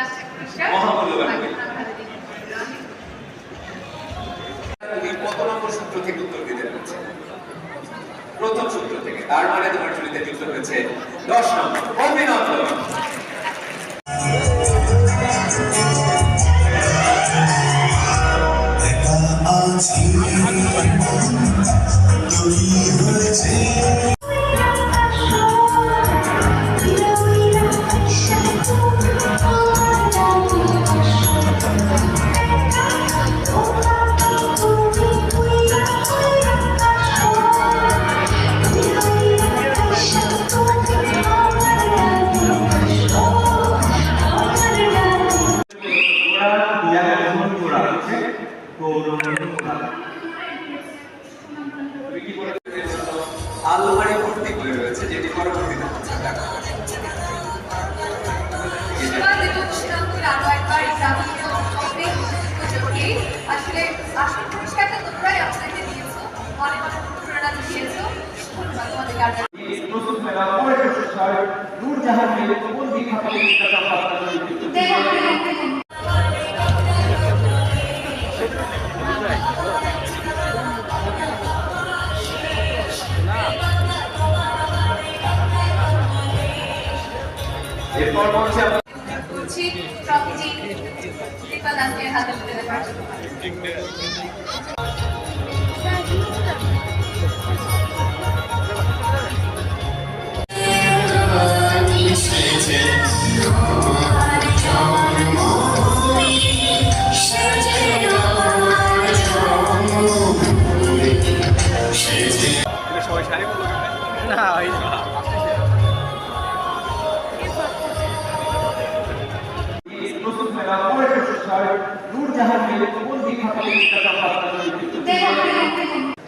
আসছে পুরস্কার কত নম্বর সূত্র থেকে উত্তর দিতে পেরেছে? প্রথম সূত্র থেকে। তার মানে তোমার চুরিতে যুক্ত হয়েছে 10 নম্বর। অভিনন্দন। আলমারি ভর্তি করে রয়েছে, যেটি পরবর্তীতে আসলে আসল পুরস্কারটা তোমরাই আপনাকে দিয়েছো, অনেক অনেক অনুপ্রেরণা দিয়েছো। এরপর বলছি ট্রফিটি দীপা দাসের হাতে তুলে দেওয়ার জন্য।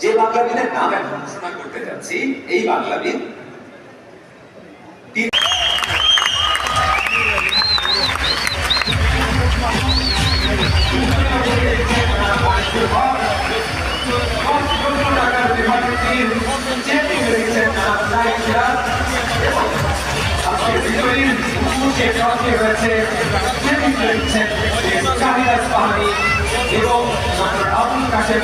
যে বাংলাবিদের নাম এখন ঘোষণা করতে যাচ্ছি, এই বাংলাবিদ এবং আবুল কাশেম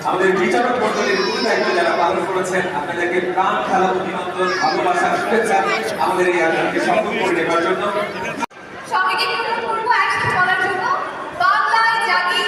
আমাদের বিচারক মন্ডলীর দায়িত্ব যারা পালন করেছেন, আপনাদেরকে প্রাণ খেলা অভিনন্দন, ভালোবাসা, শুভেচ্ছা আমাদের এই আয়োজনকে সফল করে নেবার জন্য। সবাইকে পূর্ব একসাথে বলার জন্য বাংলায় জাগি।